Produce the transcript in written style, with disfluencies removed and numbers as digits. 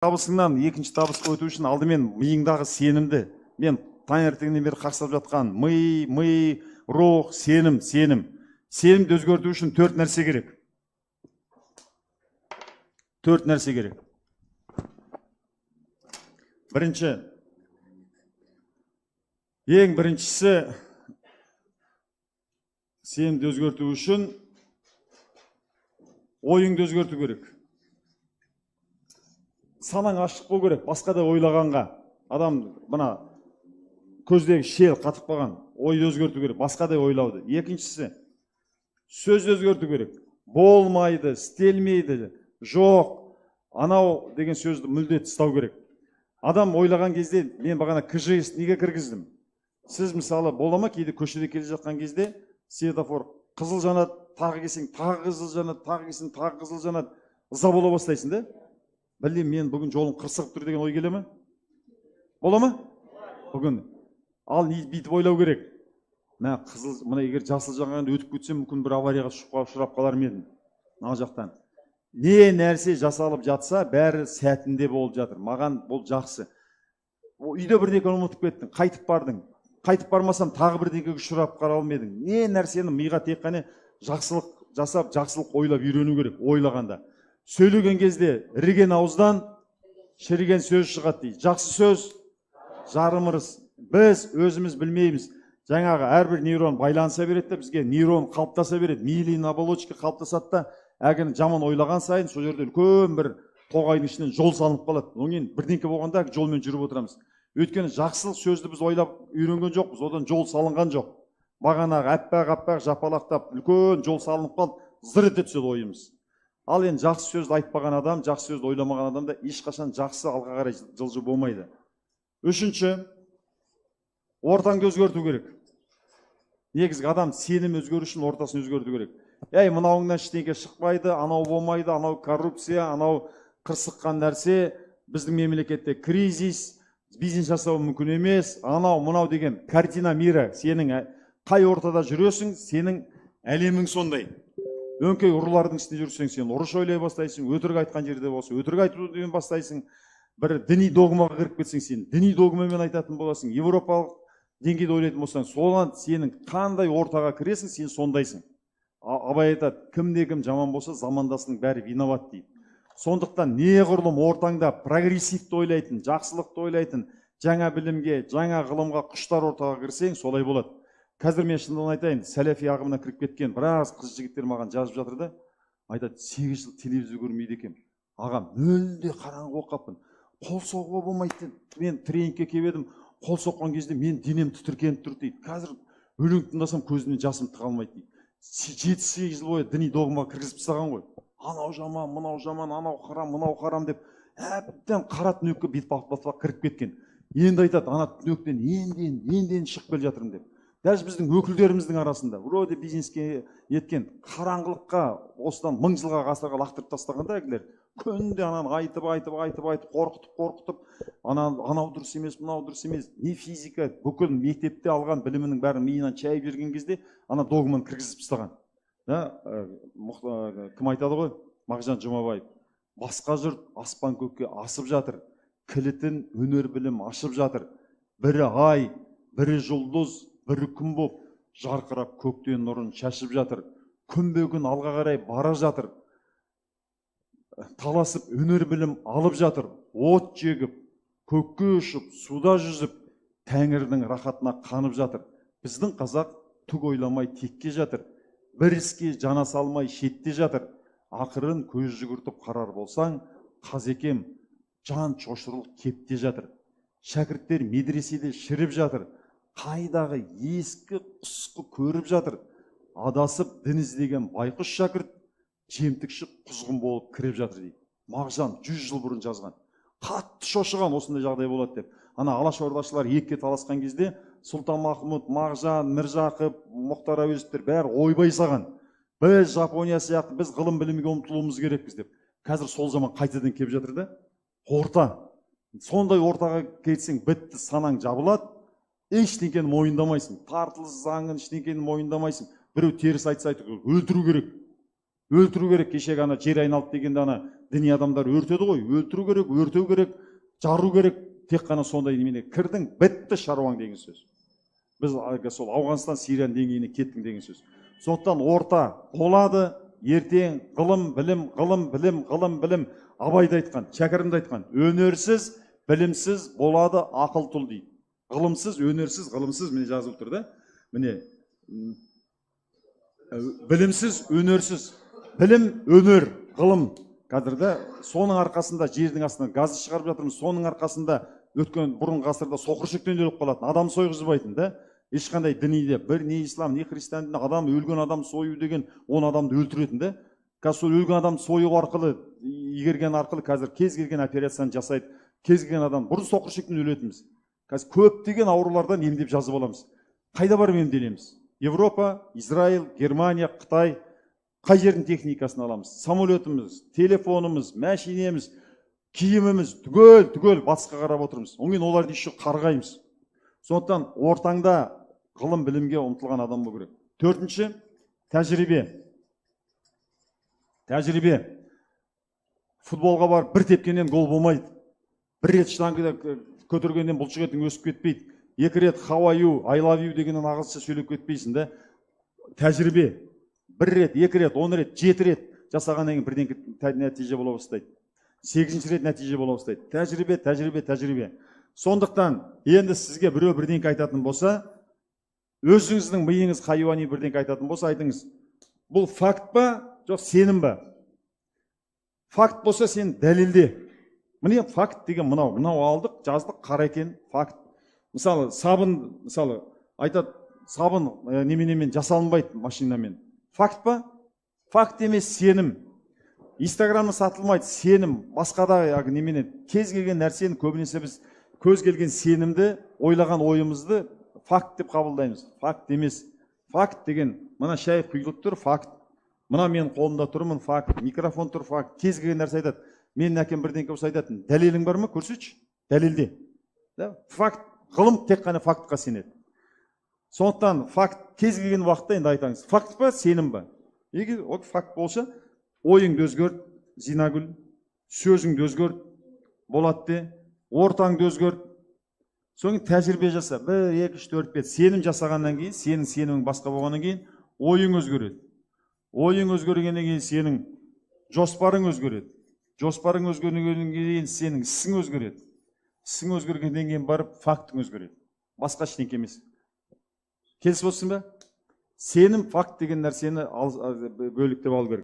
табысыңнан екінші табысқа өту үшін алдымен миыңдағы сенімді, мен таңертеңнен бері қақсап жатқан ми, рух, сенімді өзгерту үшін төрт нәрсе керек. Ең біріншісі, сенімді өзгерту үшін ойыңды өзгерту керек. Санаң ашық болу керек, басқада ойлағанға. Адам мына көздегі шел қатып қалған, ойды өзгерту керек, басқадай ойлауды. Екіншісі, сөзді өзгерту керек. Болмайды, істелмейді, жоқ, анау деген сөзді мүлде тастау керек. Адам ойлаған кезде, мен бағана КЖС неге кіргіздім? Сіз мысалы бола ма, кейде көшеде келе жатқан кезде светофор қызыл жанады, тағы келсең, тағы қызыл жанады, тағы келсең, тағы қызыл жанады, ыза бола бастайсың да? Білем, мен бүгін жолым қырсығып тұр деген ой келе ме? Бола ма? Бүгін. Ал бүйтіп ойлау керек. Мына егер жасыл жанғанда өтіп кетсем, мүмкін бір аварияға ұшырап қалар ма едім? Мына жақтан. Не нәрсе жасалып жатса, бәрі сәтінде болып жатыр. Маған бұл жақсы. Үйде бірдеңе ұмытып кеттің, қайтып бардың. Қайтып бармасам, тағы бірдеңеге ұшырап қара алмадың. Не нәрсені миға тек қана жақсылық жасап, жақсылық ойлап үйрену керек, ойлағанда. Сөйлеген кезде іріген ауыздан шіріген сөз шығады дейді. Жақсы сөз жарымырыз. Біз өзіміз білмейміз. Жаңағы әрбір нейрон байланыса береді, бізге нейрон қалыптаса береді. Миелин оболочка қалыптасады да, әгін жаман ойлаған сайын, сол жерде үлкен бір тоғайдың ішінен жол салынып қалады. Онымен бірдеңке болғанда жолмен жүріп отырамыз. Өйткені жақсылық сөзді біз ойлап үйренген жоқпыз, одан жол салынған жоқ. Бағанағы аппақ жапалақтап үлкен жол салынып қалып, зыр ете түседі ойымыз. Ал енді жақсы сөзді айтпаған адам, жақсы сөзді ойламаған адамда ешқашан жақсы алға қарай жылжу болмайды. Үшінші, ортаңды өзгерту керек. Негізгі адам сенім өзгеру үшін ортасын өзгерту керек. Мынауыңнан ештеңе шықпайды, анау болмайды, анау коррупция, анау қырсыққан нәрсе, біздің мемлекетте кризис, бизнес жасау мүмкін емес, анау, мынау деген картина мира. Сенің қай ортада жүресің, сенің әлемің сондай. Өңкей ұрылардың үстінде жүрсең, сен ұрыш ойлай бастайсың, өтірік айтқан жерде болса, өтірік айтудан бастайсың. Бір діни догмаға кіріп кетсең, сен діни догмамен айтатын боласың. Европалық деңгейде ойлайтын болсаң, соған сенің қандай ортаға кіресің, сен сондайсың. Абай айтады, кім жаман болса, замандасының бәрі виноват дейді. Сондықтан неғұрлым ортаңда прогрессивті ойлайтын, жақсылықты ойлайтын, жаңа білімге, жаңа ғылымға құштар ортаға кірсең, солай болады. Қазір мен шындығын айтайын, сәләфи ағымына кіріп кеткен біраз қыз жігіттер маған жазып жатыр да, айтады, 8 жыл телевизор көрмейді екем. Ағам, мүлде қараңғы болып қаппын. Қол соғуға болмайды. Мен тренингке келіп едім, қол соққан кезде мен денем тітіркеніп тұр дейді. Қазір өлең тыңдасам көзімнен жасым тыға алмайды дейді. 7-8 жыл бойы діни догмаға кіргізіп тастаған ғой. Анау жаман, мынау жаман, анау харам, мынау харам деп, әбден қара түнекке бет-бақ кіріп кеткен. Енді айтады, ана түнектен енден шығып келе жатырмын деп. Даже біздің өкілдеріміздің арасында, вроде бизнеске еткен қараңғылыққа осыдан 1000 жылға ғасырға лақтырып тастағанда әгілер, күнде ананы айтып, қорқытып, анау дұрыс емес, мынау дұрыс емес, не физика, бүкіл мектепте алған білімінің бәрін миынан шайып жүрген кезде, ана догманы кіргізіп тастаған. Кім айтады ғой? Мағжан Жұмабаев. Басқа жұрт аспан көкке асып жатыр, кілітін өнер білім ашып жатыр. Бірі ай, бірі жұлдыз, бірі күн боп, жарқырап көктен нұрын шашып жатыр. Күнбе-күн алға қарай бара жатыр. Таласып өнер білім алып жатыр. От жегіп, көкке ұшып, суда жүзіп, Тәңірдің рахатына қанып жатыр. Біздің қазақ түк ойламай текке жатыр. Бір іске жана салмай шетте жатыр. Ақырын көз жүгіртіп қарар болсаң, қазекем жан шошырлық кепте жатыр. Шәкірттер медреседе шіріп жатыр. Қайдағы ескі құсқы көріп жатыр. Адасып дін іздеген байқұс шәкірт жемтікші құзғын болып кіріп жатыр дейді. Мағжан 100 жыл бұрын жазған. Қатты шошыған осындай жағдай болады деп. Ана алашордашылар екке таласқан кезде Сұлтанмахмұт, Мағжан, Міржақып, Мұхтар Әуезовтер бәрі ойбай саған. Біз Жапония сияқты біз ғылым білімге ұмтылуымыз керекпіз деп. Қазір сол заман қайтадан келіп жатыр да. Орта. Сондай ортаға кетсең бітті, санаң жабылады. Ештеңкені мойындамайсың. Тартылыс заңын ештеңкені мойындамайсың. Біреу теріс айтса өлтіру керек. Кешегі ана жер айналып дегенде ана діни адамдар өртеді ғой, өлтіру керек, өртеу керек, жару керек, тек қана сондай немене кірдің, бітті шаруаң деген сөз. Біз сол Ауғанстан, Сирияның деңгейіне кеттің деген сөз. Сондықтан орта болады, ертең ғылым, білім, ғылым, білім, ғылым, білім. Абайды айтқан, шәкірімді айтқан, өнерсіз, білімсіз болады ақыл тұл дейді. Ғылымсыз, өнерсіз, ғылымсыз, міне жазылып тұр да. Міне білімсіз, өнерсіз, білім, өнер, ғылым. Қазірде соның арқасында жердің астынан газды шығарып жатырмыз, соның арқасында өткен бұрын ғасырда соқыршектен өліп қалатын, адам сойғызбайтын да. Ешқандай діниде, бір не ислам, не христиан діні, адам өлген адам сою деген 10 адамды өлтіретін да. Қазір сол өлген адамды сою арқылы, игерген арқылы қазір кез келген операцияны жасайды. Кез келген адам, бұрын соқыршектен өлетінбіз. Қазір көптеген аурулардан емдеп жазып аламыз. Қайда барып емделеміз? Европа, Израиль, Германия, Қытай. Қай жердің техникасын аламыз? Самолетіміз, телефонымыз, мәшинеміз, киіміміз түгел батысқа қарап отырмыз. Онымен оларды еще қарғаймыз. Сондықтан ортаңда ғылым білімге ұмтылған адам болу керек. Төртінші, тәжірибе. Футболға барып бір тепкеннен гол болмайды. Бір рет штангыда көтергеннен бұлшық етің өсіп кетпейді. Екі рет how are you, I love you дегеннен ағылшынша сөйлеп кетпейсің да. Тәжірибе. Бір рет, екі рет, 10 рет, 7 рет жасағаннан кейін бірден нәтиже бола бастайды. 8-ші рет нәтиже бола бастайды. Тәжірибе. Сондықтан енді сізге біреу бірдеңке айтатын болса, өзіңіздің миыңыз хайуани бірдеңке айтатын болса, айтыңыз. Бұл факт па, жоқ сенім ба? Факт болса сен дәлелде. Міне факт деген мынау алдық, жаздық, қара екен, факт. Мысалы, сабын, айтады, сабын неменемен жасалынбайды машинамен. Факт па? Факт емес, сенім. Инстаграмда сатылмайды, сенім. Басқада немене кез келген нәрсені көбінесе біз көз келген сенімді, ойлаған ойымызды факт деп қабылдаймыз. Факт емес. Факт деген, мына шай құйылып тұр, факт. Мына мен қолымда тұрмын, факт. Микрофон тұр, факт. Кез келген нәрсе айтады. Менің әкем бірдеңке болса айтатын. Дәлелің бар ма? Көрсетші. Дәлелде. Факт. Ғылым тек қана фактқа сенеді. Сондықтан факт кез келген уақытта енді айтаңыз. Факт па, сенім ба? Егер ол факт болса, ойыңды өзгерт, Зинагүл, сөзіңді өзгерт, болады де, ортаңды өзгерт. Соң тәжірибе жаса. 1, 2, 3, 4, 5. Сенім жасағаннан кейін, сенің сенімің басқа болғаннан кейін, ойың өзгереді. Ойың өзгергеннен кейін сенің жоспарың өзгереді. Жоспарың өзгергеннен кейін сенің ісің өзгереді. Ісің өзгергеннен кейін барып фактың өзгереді. Басқа ештеңе емес. Келісіп отырсың ба? Сенім, факт деген нәрсені бөліктеп алу керек.